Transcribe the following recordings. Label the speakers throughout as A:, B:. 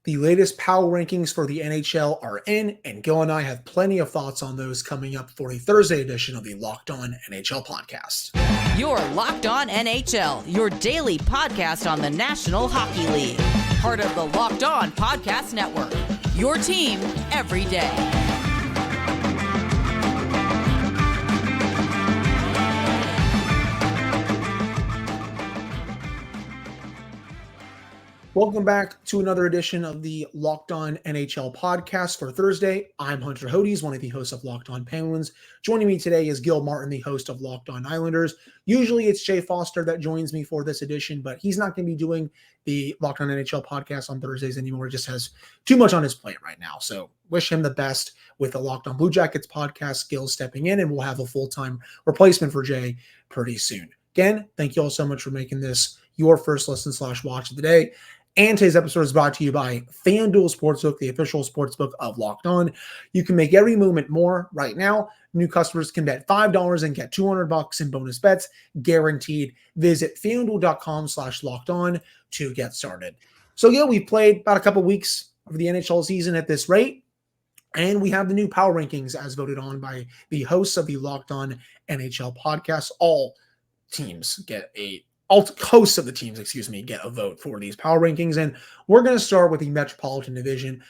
A: The latest power rankings for the NHL are in, and Gil and I have plenty of thoughts on those coming up for the Thursday edition of the Locked On NHL podcast.
B: You're Locked On NHL, your daily podcast on the National Hockey League. Part of the Locked On Podcast Network, your team every day.
A: Welcome back to another edition of the Locked On NHL podcast for Thursday. I'm Hunter Hodes, one of the hosts of Locked On Penguins. Joining me today is Gil Martin, the host of Locked On Islanders. Usually it's Jay Foster that joins me for this edition, but he's not going to be doing the Locked On NHL podcast on Thursdays anymore. He just has too much on his plate right now. So wish him the best with the Locked On Blue Jackets podcast. Gil's stepping in, and we'll have a full-time replacement for Jay pretty soon. Again, thank you all so much for making this your first listen / watch of the day. And today's episode is brought to you by FanDuel Sportsbook, the official sportsbook of Locked On. You can make every moment more right now. New customers can bet $5 and get $200 in bonus bets, guaranteed. Visit FanDuel.com/LockedOn to get started. So yeah, we've played about a couple weeks of the NHL season at this rate, and we have the new power rankings as voted on by the hosts of the Locked On NHL podcast. All hosts of the teams, get a vote for these power rankings. And we're going to start with the Metropolitan Division.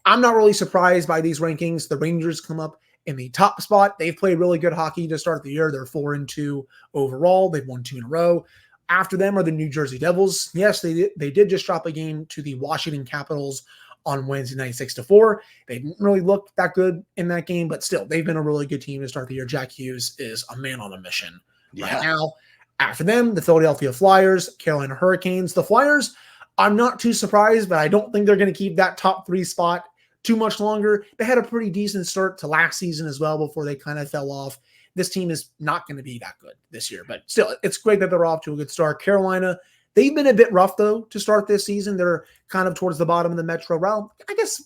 A: I'm not really surprised by these rankings. The Rangers come up in the top spot. They've played really good hockey to start the year. They're 4-2 overall. They've won 2 in a row. After them are the New Jersey Devils. Yes, they did just drop a game to the Washington Capitals on Wednesday night, 6-4. They didn't really look that good in that game, but still, they've been a really good team to start the year. Jack Hughes is a man on a mission right now. After them, the Philadelphia Flyers, Carolina Hurricanes. The Flyers, I'm not too surprised, but I don't think they're going to keep that top 3 spot too much longer. They had a pretty decent start to last season as well before they kind of fell off. This team is not going to be that good this year, but still, it's great that they're off to a good start. Carolina, they've been a bit rough, though, to start this season. They're kind of towards the bottom of the Metro realm. I guess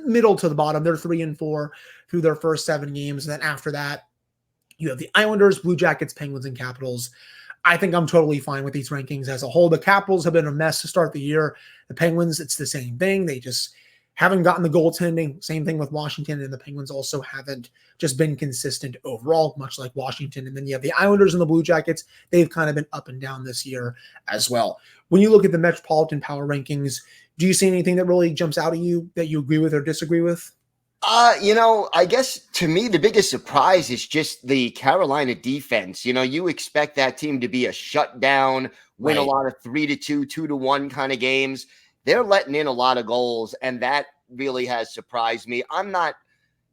A: middle to the bottom. They're 3-4 through their first 7 games. And then after that, you have the Islanders, Blue Jackets, Penguins, and Capitals. I think I'm totally fine with these rankings as a whole. The Capitals have been a mess to start the year. The Penguins, it's the same thing. They just haven't gotten the goaltending. Same thing with Washington, and the Penguins also haven't just been consistent overall, much like Washington. And then you have the Islanders and the Blue Jackets. They've kind of been up and down this year as well. When you look at the Metropolitan Power Rankings, do you see anything that really jumps out at you that you agree with or disagree with?
C: I guess to me, the biggest surprise is just the Carolina defense. You expect that team to be a shutdown, win a lot of 3-2, 2-1 kind of games. They're letting in a lot of goals, and that really has surprised me.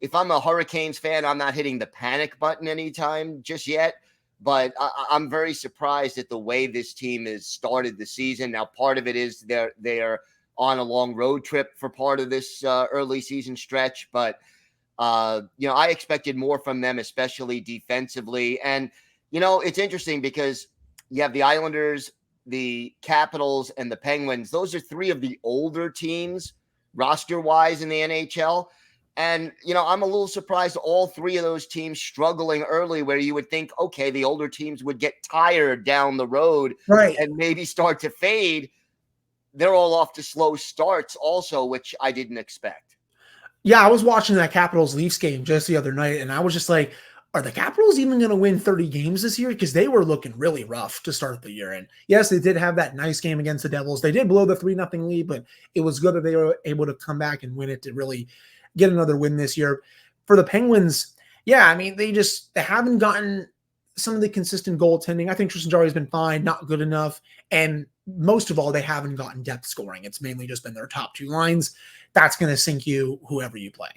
C: If I'm a Hurricanes fan, I'm not hitting the panic button anytime just yet, but I'm very surprised at the way this team has started the season. Now, part of it is they're on a long road trip for part of this early season stretch. But, I expected more from them, especially defensively. And, it's interesting because you have the Islanders, the Capitals, and the Penguins. Those are 3 of the older teams roster-wise in the NHL. And, I'm a little surprised all 3 of those teams struggling early, where you would think, okay, the older teams would get tired down the road and maybe start to fade. They're all off to slow starts also, which I didn't expect.
A: Yeah, I was watching that Capitals-Leafs game just the other night, and I was just like, are the Capitals even going to win 30 games this year? Because they were looking really rough to start the year. And yes, they did have that nice game against the Devils. They did blow the 3-0 lead, but it was good that they were able to come back and win it to really get another win this year. For the Penguins, they haven't gotten some of the consistent goaltending. I think Tristan Jarry has been fine, not good enough. And most of all, they haven't gotten depth scoring. It's mainly just been their top 2 lines. That's going to sink you whoever you play,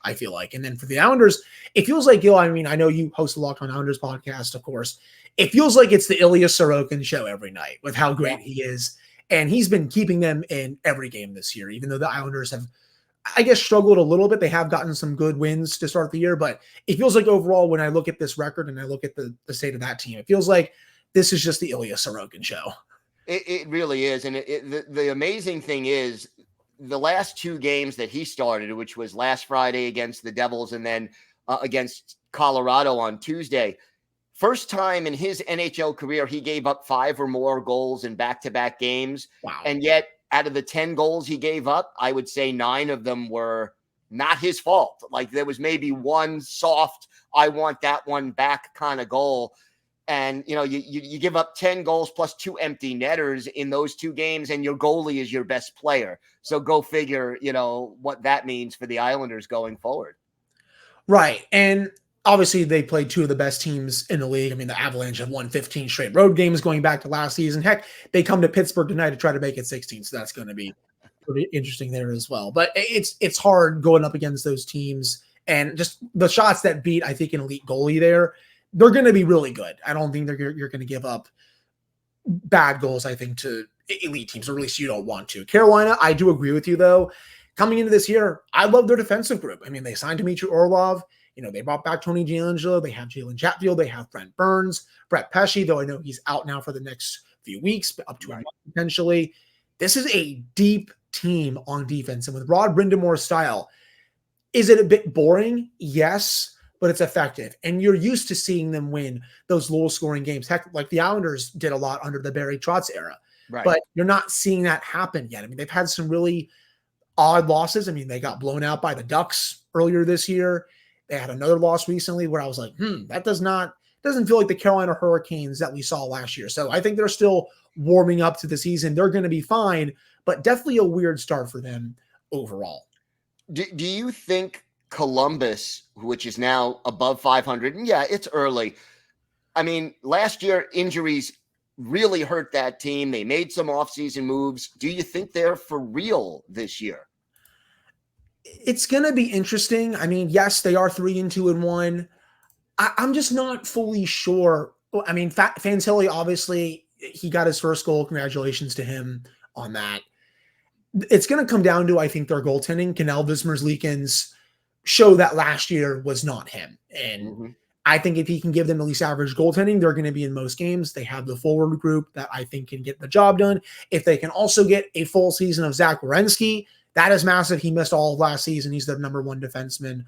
A: I feel like. And then for the Islanders, it feels like, Gil, I know you host the Locked On Islanders podcast, of course. It feels like it's the Ilya Sorokin show every night with how great he is. And he's been keeping them in every game this year, even though the Islanders have, I guess, struggled a little bit. They have gotten some good wins to start the year, but it feels like overall, when I look at this record and I look at the state of that team, it feels like this is just the Ilya Sorokin show.
C: It really is. And the amazing thing is the last 2 games that he started, which was last Friday against the Devils and then against Colorado on Tuesday, first time in his NHL career, he gave up 5 or more goals in back-to-back games.
A: Wow.
C: And yet out of the 10 goals he gave up, I would say 9 of them were not his fault. Like there was maybe one soft, I want that one back kind of goal. And, you give up 10 goals plus 2 empty netters in those 2 games, and your goalie is your best player. So go figure, what that means for the Islanders going forward.
A: Right. And obviously they played 2 of the best teams in the league. I mean, the Avalanche have won 15 straight road games going back to last season. Heck, they come to Pittsburgh tonight to try to make it 16. So that's going to be pretty interesting there as well. But it's hard going up against those teams, and just the shots that beat, I think, an elite goalie there, they're going to be really good. I don't think you're going to give up bad goals, I think, to elite teams, or at least you don't want to. Carolina, I do agree with you, though. Coming into this year, I love their defensive group. I mean, they signed Dmitry Orlov. They brought back Tony DeAngelo. They have Jalen Chatfield. They have Brent Burns, Brett Pesce, though I know he's out now for the next few weeks, up to a month potentially. This is a deep team on defense. And with Rod Brindamore's style, is it a bit boring? Yes, but it's effective. And you're used to seeing them win those low-scoring games. Heck, like the Islanders did a lot under the Barry Trotz era. Right. But you're not seeing that happen yet. I mean, they've had some really odd losses. I mean, they got blown out by the Ducks earlier this year. They had another loss recently where I was like, that doesn't feel like the Carolina Hurricanes that we saw last year. So I think they're still warming up to the season. They're going to be fine, but definitely a weird start for them overall.
C: Do you think Columbus, which is now above 500, and yeah, it's early. I mean, last year injuries really hurt that team. They made some offseason moves. Do you think they're for real this year?
A: It's going to be interesting. I mean, yes, they are 3-2-1. I'm just not fully sure. I mean, Fantilli, obviously, he got his first goal. Congratulations to him on that. It's going to come down to, I think, their goaltending. Can Elvis Merzlikins show that last year was not him? And I think if he can give them at least average goaltending, they're going to be in most games. They have the forward group that I think can get the job done. If they can also get a full season of Zach Werenski, that is massive. He missed all of last season. He's their number 1 defenseman.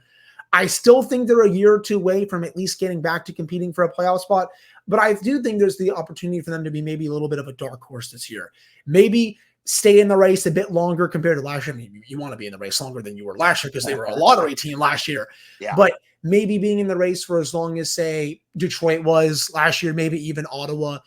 A: I still think they're a year or 2 away from at least getting back to competing for a playoff spot, but I do think there's the opportunity for them to be maybe a little bit of a dark horse this year. Maybe stay in the race a bit longer compared to last year. I mean, you want to be in the race longer than you were last year because they were a lottery team last year. Yeah. But maybe being in the race for as long as, say, Detroit was last year, maybe even Ottawa.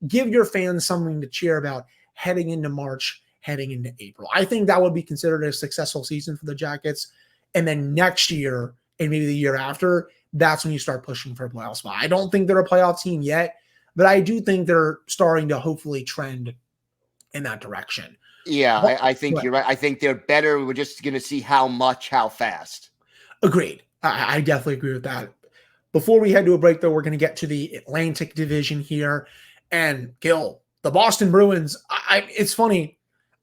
A: Give your fans something to cheer about heading into March, heading into April. I think that would be considered a successful season for the Jackets. And then next year, and maybe the year after, that's when you start pushing for a playoff spot. I don't think they're a playoff team yet, but I do think they're starting to hopefully trend in that direction.
C: Yeah, I think you're right. I think they're better. We're just going to see how fast.
A: Agreed. I definitely agree with that. Before we head to a break, though, we're going to get to the Atlantic Division here. And Gil, the Boston Bruins, it's funny.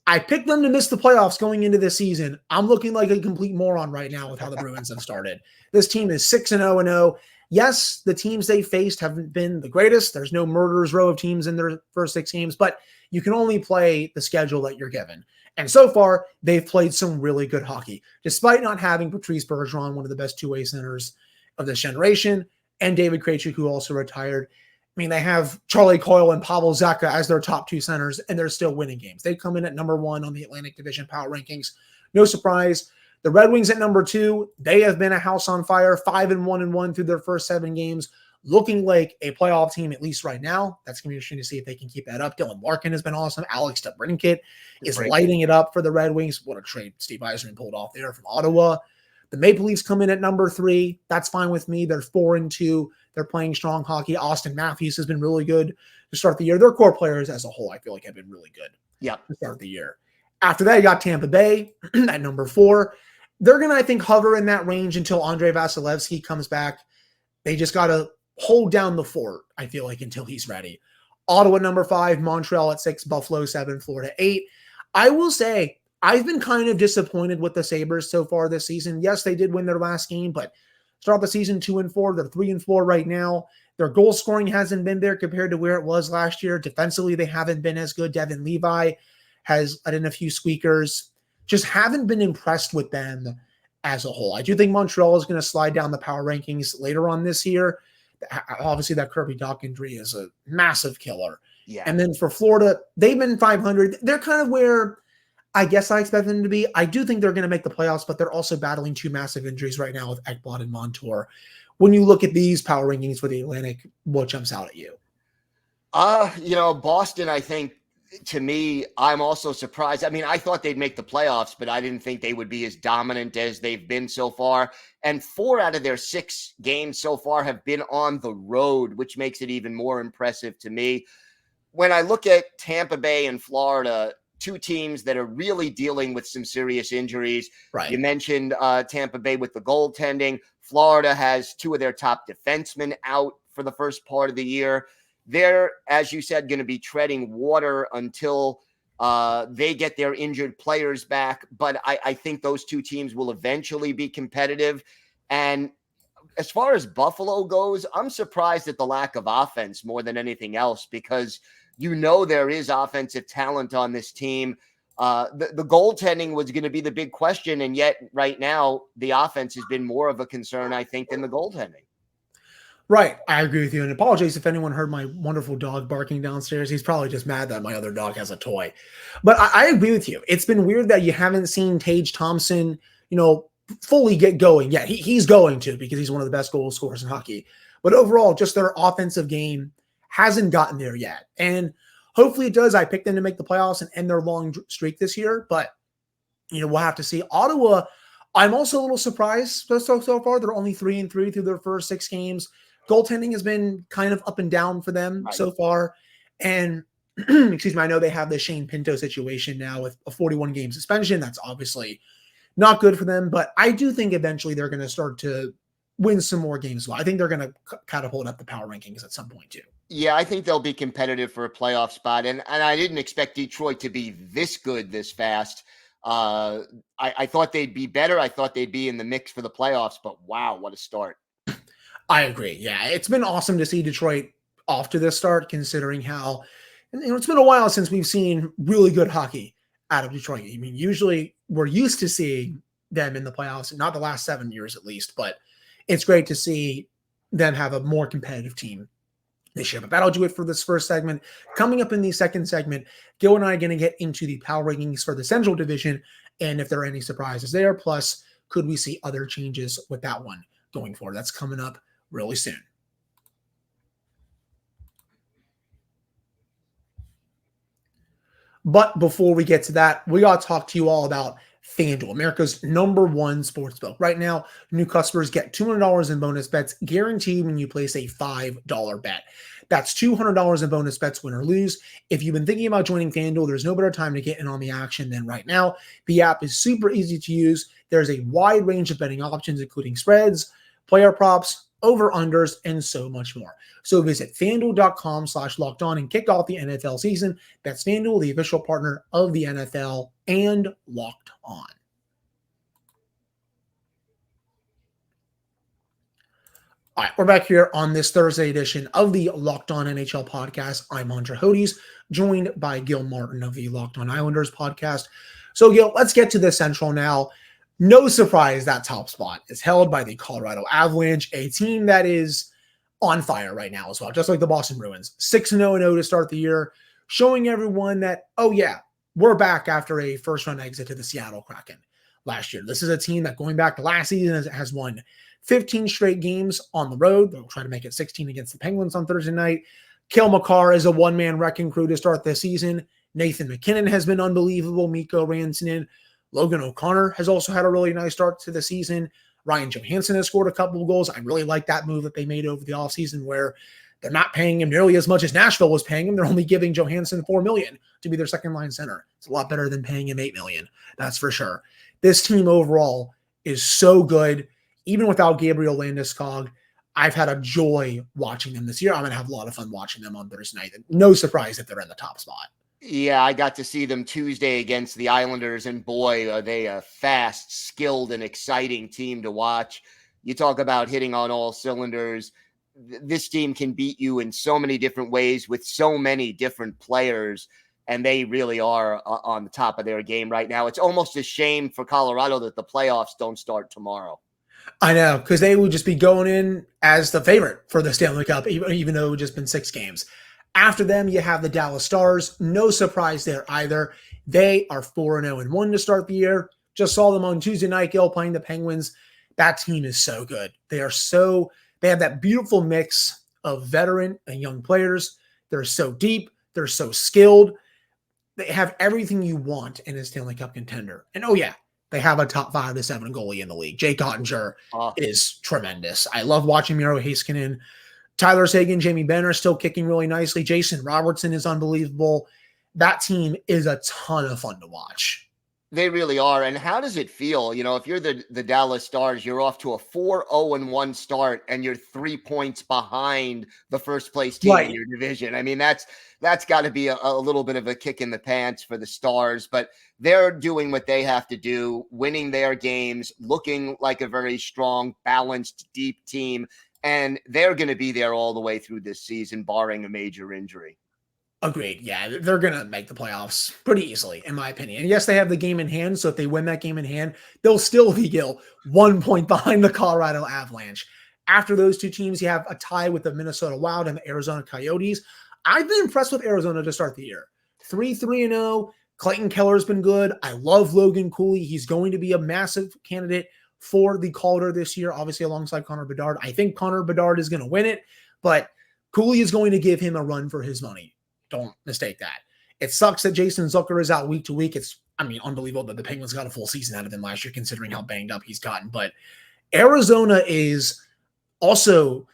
A: I picked them to miss the playoffs going into this season. I'm looking like a complete moron right now with how the Bruins have started. This team is 6-0-0. Yes, the teams they faced haven't been the greatest. There's no murderer's row of teams in their first 6 games, but you can only play the schedule that you're given. And so far, they've played some really good hockey, despite not having Patrice Bergeron, one of the best two-way centers of this generation, and David Krejci, who also retired. I mean, they have Charlie Coyle and Pavel Zacha as their top 2 centers, and they're still winning games. They come in at number 1 on the Atlantic Division Power Rankings. No surprise. The Red Wings at number 2, they have been a house on fire, 5-1-1 through their first 7 games, looking like a playoff team, at least right now. That's going to be interesting to see if they can keep that up. Dylan Larkin has been awesome. Alex DeBrincat is lighting it up for the Red Wings. What a trade Steve Yzerman pulled off there from Ottawa. The Maple Leafs come in at number 3. That's fine with me. They're 4-2. They're playing strong hockey. Austin Matthews has been really good to start the year. Their core players as a whole, I feel like, have been really good to start the year. After that, you got Tampa Bay at number 4. They're going to, I think, hover in that range until Andrei Vasilevsky comes back. They just got to hold down the fort, I feel like, until he's ready. Ottawa, number 5. Montreal at 6. Buffalo, 7. Florida, 8. I will say, I've been kind of disappointed with the Sabres so far this season. Yes, they did win their last game, but start the season 2-4. They're 3-4 right now. Their goal scoring hasn't been there compared to where it was last year. Defensively, they haven't been as good. Devin Levi has let in a few squeakers. Just haven't been impressed with them as a whole. I do think Montreal is going to slide down the power rankings later on this year. Obviously, that Kirby Dach injury is a massive killer. Yeah. And then for Florida, they've been 500. They're kind of where I guess I expect them to be. I do think they're going to make the playoffs, but they're also battling two massive injuries right now with Ekblad and Montour. When you look at these power rankings for the Atlantic, what jumps out at you?
C: Boston, I think, to me, I'm also surprised. I mean, I thought they'd make the playoffs, but I didn't think they would be as dominant as they've been so far. And 4 out of their 6 games so far have been on the road, which makes it even more impressive to me. When I look at Tampa Bay and Florida, 2 teams that are really dealing with some serious injuries.
A: Right.
C: You mentioned Tampa Bay with the goaltending. Florida has 2 of their top defensemen out for the first part of the year. They're, as you said, going to be treading water until they get their injured players back. But I think those 2 teams will eventually be competitive. And as far as Buffalo goes, I'm surprised at the lack of offense more than anything else, because there is offensive talent on this team. The goaltending was going to be the big question, and yet right now the offense has been more of a concern, I think, than the goaltending.
A: Right. I agree with you. And apologies if anyone heard my wonderful dog barking downstairs. He's probably just mad that my other dog has a toy. But I agree with you. It's been weird that you haven't seen Tage Thompson, fully get going yet. He's going to, because he's one of the best goal scorers in hockey. But overall, just their offensive game hasn't gotten there yet. And hopefully it does. I picked them to make the playoffs and end their long streak this year. But, we'll have to see. Ottawa, I'm also a little surprised so far. They're only 3-3 through their first 6 games. Goaltending has been kind of up and down for them so far. And, excuse me, I know they have the Shane Pinto situation now with a 41-game suspension. That's obviously not good for them. But I do think eventually they're going to start to win some more games. Well, I think they're going to catapult up the power rankings at some point too.
C: Yeah, I think they'll be competitive for a playoff spot. And I didn't expect Detroit to be this good this fast. I thought they'd be better. I thought they'd be in the mix for the playoffs. But wow, what a start.
A: I agree. Yeah, it's been awesome to see Detroit off to this start, considering how it's been a while since we've seen really good hockey out of Detroit. I mean, usually we're used to seeing them in the playoffs, not the last 7 years at least, but it's great to see them have a more competitive team this year. But that'll do it for this first segment. Coming up in the second segment, Gil and I are going to get into the power rankings for the Central Division and if there are any surprises there. Plus, could we see other changes with that one going forward? That's coming up really soon. But before we get to that, we got to talk to you all about FanDuel, America's #1 sportsbook. Right now, new customers get $200 in bonus bets guaranteed when you place a $5 bet. That's $200 in bonus bets, win or lose. If you've been thinking about joining FanDuel, there's no better time to get in on the action than right now. The app is super easy to use. There's a wide range of betting options, including spreads, player props, over-unders, and so much more. So visit FanDuel.com/lockedon and kick off the NFL season. That's FanDuel, the official partner of the NFL and Locked On. All right, we're back here on this Thursday edition of the Locked On NHL podcast. I'm Andre Hodes, joined by Gil Martin of the Locked On Islanders podcast. So, Gil, let's get to the Central now. No surprise that top spot is held by the Colorado Avalanche, a team that is on fire right now as well, just like the Boston Bruins. 6-0-0 to start the year, showing everyone that, oh yeah, we're back after a first-round exit to the Seattle Kraken last year. This is a team that, going back to last season, has won 15 straight games on the road. They'll try to make it 16 against the Penguins on Thursday night. Cale Makar is a one-man wrecking crew to start the season. Nathan McKinnon has been unbelievable. Mikko Rantanen. Logan O'Connor has also had a really nice start to the season. Ryan Johansson has scored a couple of goals. I really like that move that they made over the offseason, where they're not paying him nearly as much as Nashville was paying him. They're only giving Johansson $4 million to be their second-line center. It's a lot better than paying him $8 million. That's for sure. This team overall is so good. Even without Gabriel Landeskog, I've had a joy watching them this year. I'm going to have a lot of fun watching them on Thursday night. No surprise that they're in the top spot.
C: Yeah, I got to see them Tuesday against the Islanders, and boy, are they a fast, skilled, and exciting team to watch. You talk about hitting on all cylinders. This team can beat you in so many different ways with so many different players, and they really are on the top of their game right now. It's almost a shame for Colorado that the playoffs don't start tomorrow.
A: I know, because they would just be going in as the favorite for the Stanley Cup, even though it would just been 6 games. After them, you have the Dallas Stars. No surprise there either. They are 4-0-1 to start the year. Just saw them on Tuesday night, Gil, playing the Penguins. That team is so good. They have that beautiful mix of veteran and young players. They're so deep. They're so skilled. They have everything you want in a Stanley Cup contender. And oh yeah, they have a top 5 to 7 goalie in the league. Jake Ottinger is tremendous. I love watching Miro Heiskanen. Tyler Seguin, Jamie Benn still kicking really nicely. Jason Robertson is unbelievable. That team is a ton of fun to watch.
C: They really are. And how does it feel? If you're the Dallas Stars, you're off to a 4-0-1 start and you're 3 points behind the first place team in your division. I mean, that's got to be a little bit of a kick in the pants for the Stars, but they're doing what they have to do, winning their games, looking like a very strong, balanced, deep team. And they're going to be there all the way through this season, barring a major injury.
A: Agreed. Yeah, they're going to make the playoffs pretty easily, in my opinion. And yes, they have the game in hand. So if they win that game in hand, they'll still be 1 point behind the Colorado Avalanche. After those two teams, you have a tie with the Minnesota Wild and the Arizona Coyotes. I've been impressed with Arizona to start the year. 3-3-0. Clayton Keller's been good. I love Logan Cooley. He's going to be a massive candidate for the Calder this year, obviously alongside Connor Bedard. I think Connor Bedard is going to win it, but Cooley is going to give him a run for his money. Don't mistake that. It sucks that Jason Zucker is out week to week. It's, unbelievable that the Penguins got a full season out of him last year, considering how banged up he's gotten. But Arizona is also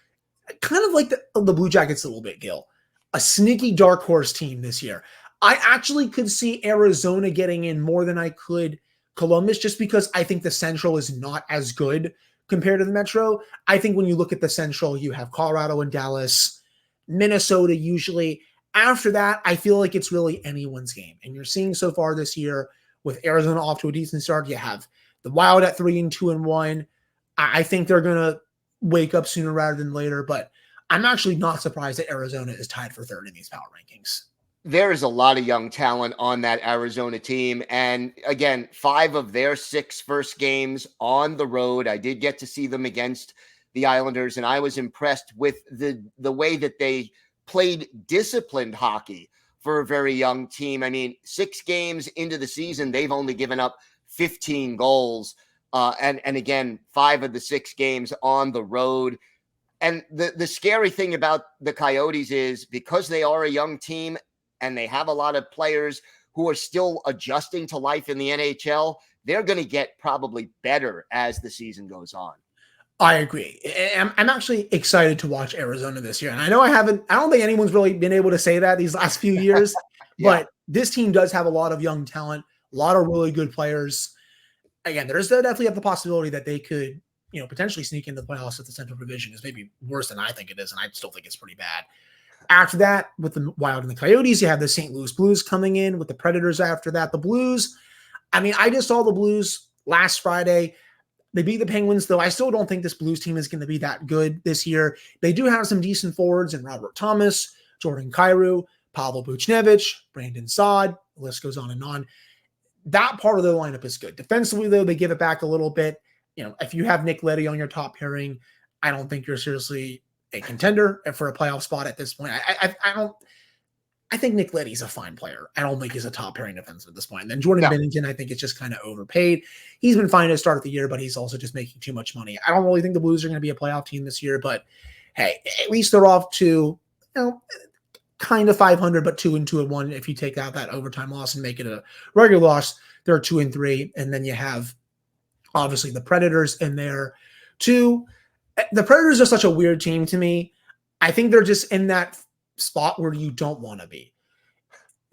A: kind of like the Blue Jackets a little bit, Gil. A sneaky dark horse team this year. I actually could see Arizona getting in more than I could Columbus, just because I think the Central is not as good compared to the Metro. I think when you look at the Central, you have Colorado and Dallas, Minnesota usually. After that, I feel like it's really anyone's game. And you're seeing so far this year with Arizona off to a decent start. You have the Wild at 3-2-1. I think they're going to wake up sooner rather than later, but I'm actually not surprised that Arizona is tied for third in these power rankings.
C: There is a lot of young talent on that Arizona team. And again, 5 of their 6 first games on the road. I did get to see them against the Islanders, and I was impressed with the way that they played disciplined hockey for a very young team. 6 games into the season, they've only given up 15 goals. And again, 5 of the 6 games on the road. And the scary thing about the Coyotes is because they are a young team and they have a lot of players who are still adjusting to life in the NHL, they're going to get probably better as the season goes on.
A: I agree. I'm actually excited to watch Arizona this year. And I know I don't think anyone's really been able to say that these last few years, but this team does have a lot of young talent, a lot of really good players. Again, there's definitely have the possibility that they could, potentially sneak into the playoffs if the Central Division is maybe worse than I think it is. And I still think it's pretty bad. After that, with the Wild and the Coyotes, you have the St. Louis Blues coming in with the Predators after that. The Blues, I just saw the Blues last Friday. They beat the Penguins, though I still don't think this Blues team is going to be that good this year. They do have some decent forwards in Robert Thomas, Jordan Kyrou, Pavel Buchnevich, Brandon Saad. The list goes on and on. That part of the lineup is good. Defensively, though, they give it back a little bit. If you have Nick Leddy on your top pairing, I don't think you're seriously a contender for a playoff spot at this point. I think Nick Leddy's a fine player. I don't think he's a top pairing defenseman at this point. And then Jordan Binnington, I think it's just kind of overpaid. He's been fine to start of the year, but he's also just making too much money. I don't really think the Blues are going to be a playoff team this year, but hey, at least they're off to, kind of 500, but 2-2-1. If you take out that overtime loss and make it a regular loss, they're 2-3. And then you have obviously the Predators in there too. The Predators are such a weird team to me. I think they're just in that spot where you don't want to be.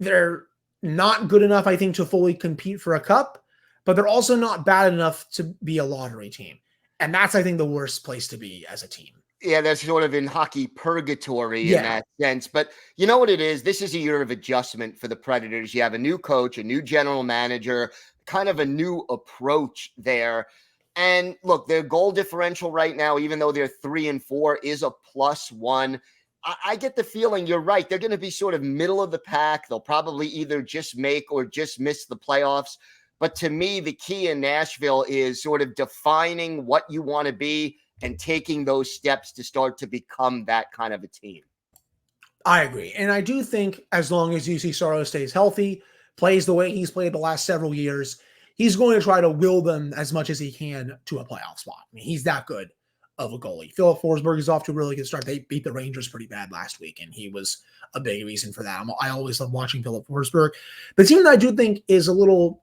A: They're not good enough, I think, to fully compete for a cup, but they're also not bad enough to be a lottery team. And that's, I think, the worst place to be as a team.
C: Yeah, that's sort of in hockey purgatory in that sense. But you know what it is? This is a year of adjustment for the Predators. You have a new coach, a new general manager, kind of a new approach there. And look, their goal differential right now, even though they're 3-4, is a +1. I get the feeling you're right. They're going to be sort of middle of the pack. They'll probably either just make or just miss the playoffs. But to me, the key in Nashville is sort of defining what you want to be and taking those steps to start to become that kind of a team.
A: I agree. And I do think as long as UC Saros stays healthy, plays the way he's played the last several years, he's going to try to will them as much as he can to a playoff spot. I mean, he's that good of a goalie. Philip Forsberg is off to a really good start. They beat the Rangers pretty bad last week, and he was a big reason for that. I always love watching Philip Forsberg. The team that I do think is a little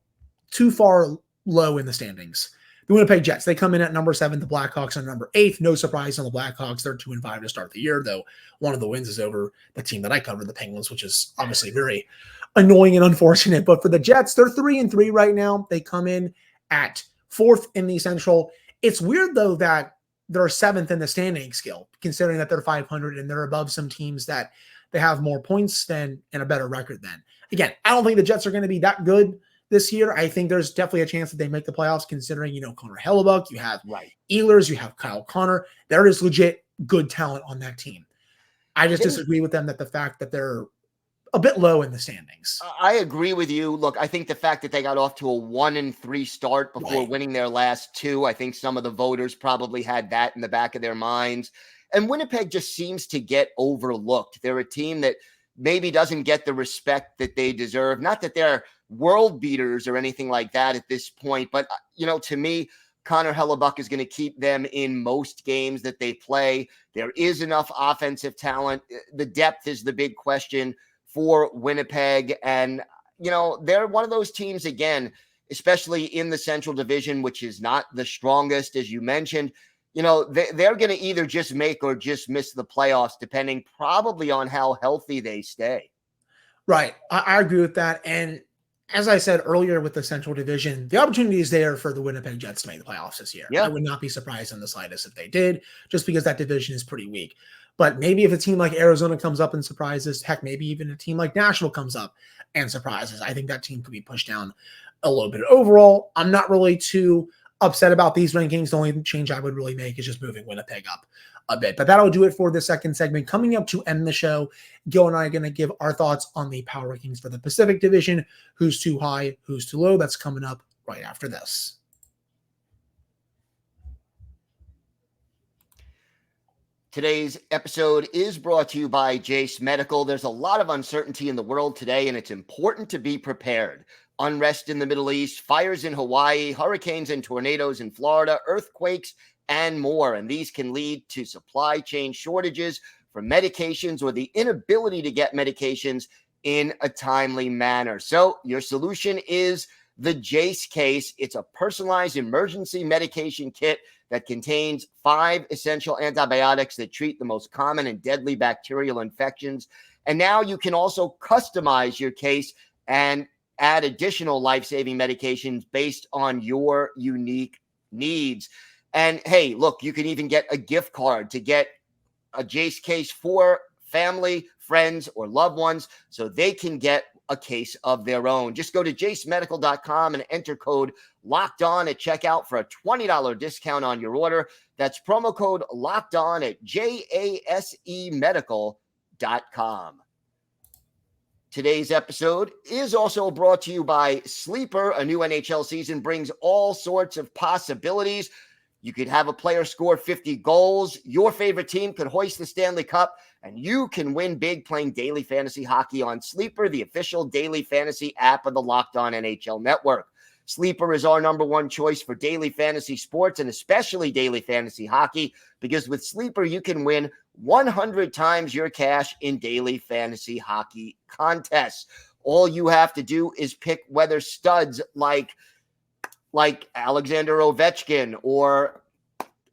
A: too far low in the standings, the Winnipeg Jets. They come in at number 7. The Blackhawks are number 8. No surprise on the Blackhawks. They're 2-5 to start the year, though one of the wins is over the team that I cover, the Penguins, which is obviously very annoying and unfortunate. But for the Jets, they're 3-3 right now. They come in at 4th in the Central. It's weird, though, that they're 7th in the standing scale, considering that they're 500 and they're above some teams that they have more points than and a better record than. Again, I don't think the Jets are going to be that good this year. I think there's definitely a chance that they make the playoffs, considering, Connor Hellebuck, you have Ehlers, you have Kyle Connor. There is legit good talent on that team. I just disagree with them that the fact that they're a bit low in the standings.
C: I agree with you. Look, I think the fact that they got off to a 1-3 start before winning their last 2, I think some of the voters probably had that in the back of their minds. And Winnipeg just seems to get overlooked. They're a team that maybe doesn't get the respect that they deserve. Not that they're world beaters or anything like that at this point, but to me, Connor Hellebuck is going to keep them in most games that they play. There is enough offensive talent. The depth is the big question for Winnipeg. And, they're one of those teams, again, especially in the Central Division, which is not the strongest, as you mentioned. They're going to either just make or just miss the playoffs, depending probably on how healthy they stay.
A: Right. I agree with that. And as I said earlier with the Central Division, the opportunity is there for the Winnipeg Jets to make the playoffs this year. I would not be surprised in the slightest if they did, just because that division is pretty weak. But maybe if a team like Arizona comes up and surprises, heck, maybe even a team like Nashville comes up and surprises, I think that team could be pushed down a little bit. Overall, I'm not really too upset about these rankings. The only change I would really make is just moving Winnipeg up a bit. But that'll do it for the second segment. Coming up to end the show, Gil and I are going to give our thoughts on the power rankings for the Pacific Division. Who's too high, who's too low. That's coming up right after this.
C: Today's episode is brought to you by Jase Medical. There's a lot of uncertainty in the world today, and it's important to be prepared. Unrest in the Middle East, fires in Hawaii, hurricanes and tornadoes in Florida, earthquakes, and more. And these can lead to supply chain shortages for medications or the inability to get medications in a timely manner. So your solution is the Jase case. It's a personalized emergency medication kit that contains 5 essential antibiotics that treat the most common and deadly bacterial infections. And now you can also customize your case and add additional life-saving medications based on your unique needs. And hey, look, you can even get a gift card to get a Jase case for family, friends, or loved ones so they can get a case of their own. Just go to jasemedical.com and enter code LOCKEDON at checkout for a $20 discount on your order. That's promo code LOCKEDON at jasemedical.com. Today's episode is also brought to you by Sleeper. A new NHL season brings all sorts of possibilities. You could have a player score 50 goals. Your favorite team could hoist the Stanley Cup, and you can win big playing daily fantasy hockey on Sleeper, the official daily fantasy app of the Locked On NHL Network. Sleeper is our number one choice for daily fantasy sports and especially daily fantasy hockey, because with Sleeper, you can win 100 times your cash in daily fantasy hockey contests. All you have to do is pick whether studs like Alexander Ovechkin or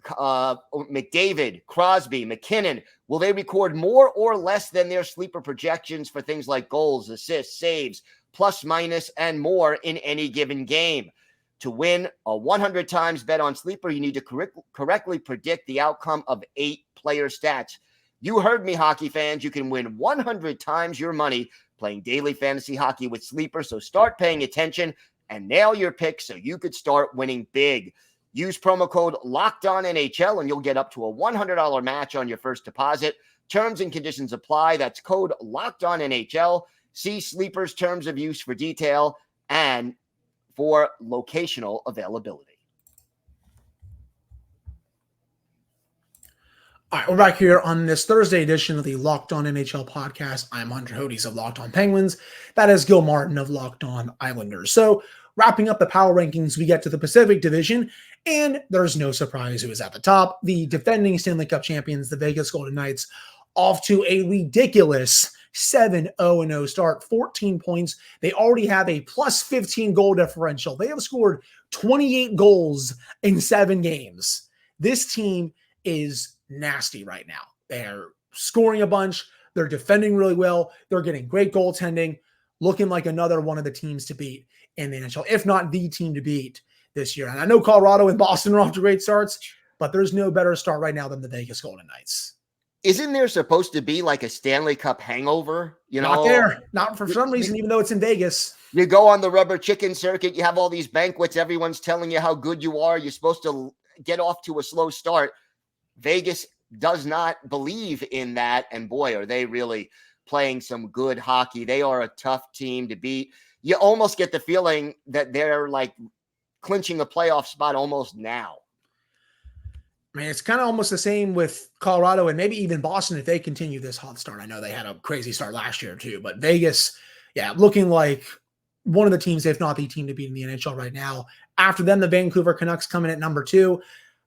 C: McDavid, Crosby, McKinnon, will they record more or less than their sleeper projections for things like goals, assists, saves, plus, minus, and more in any given game? To win a 100 times bet on Sleeper, you need to correctly predict the outcome of 8 player stats. You heard me, hockey fans. You can win 100 times your money playing daily fantasy hockey with Sleeper. So start paying attention and nail your picks so you could start winning big. Use promo code LOCKEDONNHL and you'll get up to a $100 match on your first deposit. Terms and conditions apply. That's code LOCKEDONNHL. See Sleeper's terms of use for detail and for locational availability.
A: All right, we're back here on this Thursday edition of the Locked On NHL podcast. I'm Hunter Hodes of Locked On Penguins. That is Gil Martin of Locked On Islanders. So, wrapping up the power rankings, we get to the Pacific Division, and there's no surprise who is at the top. The defending Stanley Cup champions, the Vegas Golden Knights, off to a ridiculous 7-0-0 start, 14 points. They already have a plus 15 goal differential. They have scored 28 goals in 7 games. This team is nasty right now. They're scoring a bunch. They're defending really well. They're getting great goaltending, looking like another one of the teams to beat in the NHL, if not the team to beat this year. And I know Colorado and Boston are off to great starts, but there's no better start right now than the Vegas Golden Knights.
C: Isn't there supposed to be like a Stanley Cup hangover?
A: Not there. Not for some reason, even though it's in Vegas.
C: You go on the rubber chicken circuit. You have all these banquets. Everyone's telling you how good you are. You're supposed to get off to a slow start. Vegas does not believe in that. And boy, are they really playing some good hockey. They are a tough team to beat. You almost get the feeling that they're like clinching a playoff spot almost now.
A: I mean, it's kind of almost the same with Colorado and maybe even Boston if they continue this hot start. I know they had a crazy start last year too, but Vegas, looking like one of the teams, if not the team to beat in the NHL right now. After them, the Vancouver Canucks come in at number 2.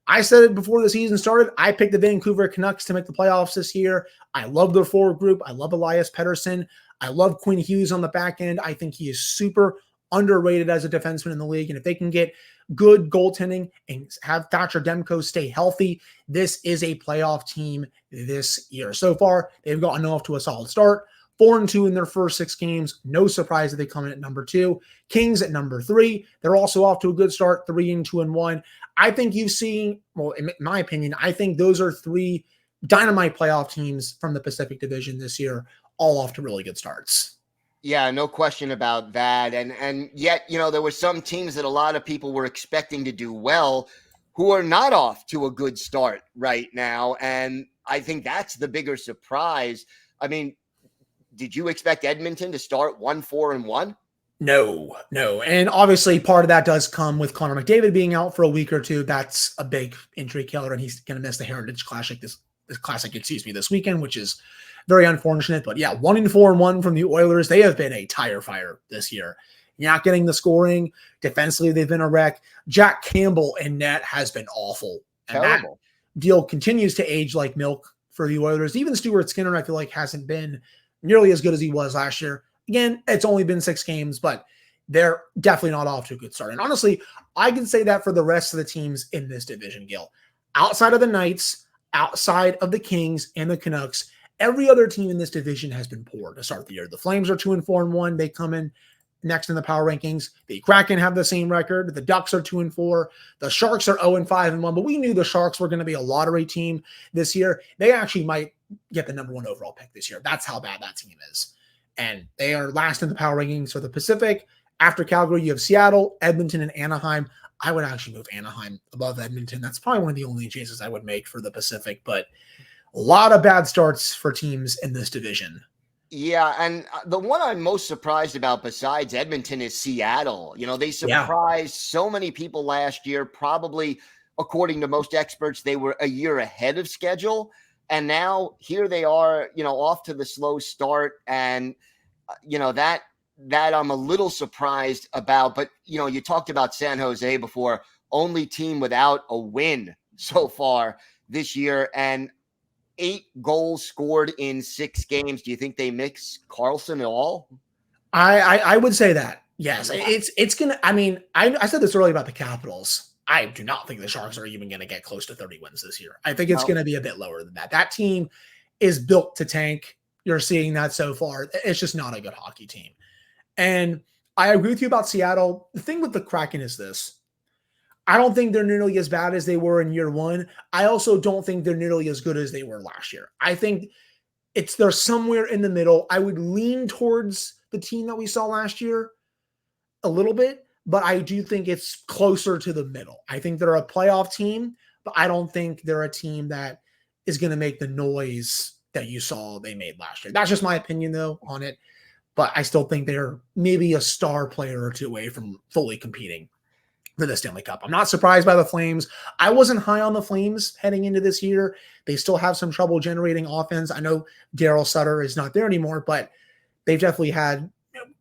A: I said it before the season started. I picked the Vancouver Canucks to make the playoffs this year. I love their forward group. I love Elias Pettersson. I love Quinn Hughes on the back end. I think he is super underrated as a defenseman in the league. And if they can get good goaltending and have Thatcher Demko stay healthy, this is a playoff team this year. So far, they've gotten off to a solid start. 4-2 in their first 6 games. No surprise that they come in at number 2. Kings at number 3. They're also off to a good start, 3-2-1. I think you've seen, well, in my opinion, I think those are 3 dynamite playoff teams from the Pacific Division this year, all off to really good starts.
C: Yeah, no question about that. And yet, there were some teams that a lot of people were expecting to do well who are not off to a good start right now. And I think that's the bigger surprise. I mean, did you expect Edmonton to start 1-4-1?
A: No. And obviously part of that does come with Connor McDavid being out for a week or two. That's a big injury killer, and he's going to miss the Heritage Classic this weekend, which is very unfortunate. But 1-4-1 from the Oilers. They have been a tire fire this year. You're not getting the scoring. Defensively, they've been a wreck. Jack Campbell in net has been awful. And
C: terrible.
A: That deal continues to age like milk for the Oilers. Even Stuart Skinner, I feel like, hasn't been nearly as good as he was last year. Again, it's only been 6 games, but they're definitely not off to a good start. And honestly, I can say that for the rest of the teams in this division, Gil. Outside of the Knights, outside of the Kings and the Canucks, every other team in this division has been poor to start the year. The Flames are 2-4-1. They come in next in the power rankings. The Kraken have the same record. The Ducks are 2-4. The Sharks are 0-5-1, but we knew the Sharks were going to be a lottery team this year. They actually might get the number 1 overall pick this year. That's how bad that team is. And they are last in the power rankings for the Pacific. After Calgary, you have Seattle, Edmonton, and Anaheim. I would actually move Anaheim above Edmonton. That's probably one of the only changes I would make for the Pacific, but a lot of bad starts for teams in this division.
C: Yeah, and the one I'm most surprised about besides Edmonton is Seattle. They surprised so many people last year. Probably, according to most experts, they were a year ahead of schedule. And now here they are, off to the slow start. And, that I'm a little surprised about. But, you talked about San Jose before, only team without a win so far this year. And 8 goals scored in 6 games. Do you think they mix Carlson at all?
A: I would say that. Yes. It's going to, I said this earlier about the Capitals. I do not think the Sharks are even going to get close to 30 wins this year. I think it's going to be a bit lower than that. That team is built to tank. You're seeing that so far. It's just not a good hockey team. And I agree with you about Seattle. The thing with the Kraken is this. I don't think they're nearly as bad as they were in year 1. I also don't think they're nearly as good as they were last year. I think they're somewhere in the middle. I would lean towards the team that we saw last year a little bit, but I do think it's closer to the middle. I think they're a playoff team, but I don't think they're a team that is going to make the noise that you saw they made last year. That's just my opinion, though, on it. But I still think they're maybe a star player or two away from fully competing for the Stanley Cup. I'm not surprised by the Flames. I wasn't high on the Flames heading into this year. They still have some trouble generating offense. I know Daryl Sutter is not there anymore, but they've definitely had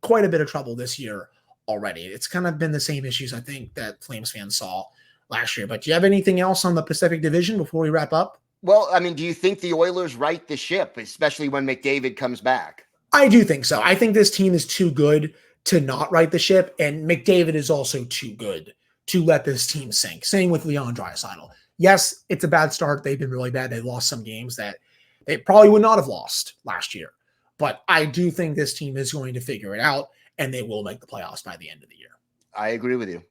A: quite a bit of trouble this year already. It's kind of been the same issues, I think, that Flames fans saw last year. But do you have anything else on the Pacific Division before we wrap up?
C: Well, I mean, do you think the Oilers right the ship, especially when McDavid comes back?
A: I do think so. I think this team is too good to not right the ship, and McDavid is also too good to let this team sink. Same with Leon Draisaitl. Yes, it's a bad start. They've been really bad. They lost some games that they probably would not have lost last year. But I do think this team is going to figure it out, and they will make the playoffs by the end of the year.
C: I agree with you.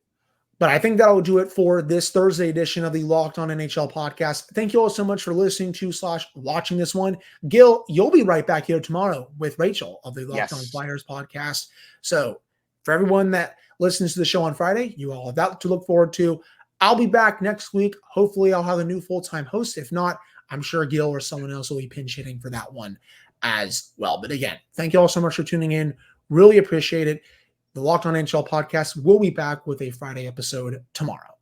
A: But I think that'll do it for this Thursday edition of the Locked On NHL podcast. Thank you all so much for listening to / watching this one. Gil, you'll be right back here tomorrow with Rachel of the Locked On Flyers podcast. So for everyone that listens to the show on Friday, you all have that to look forward to. I'll be back next week. Hopefully I'll have a new full-time host. If not, I'm sure Gil or someone else will be pinch hitting for that one as well. But again, thank you all so much for tuning in. Really appreciate it. The Locked On NHL podcast will be back with a Friday episode tomorrow.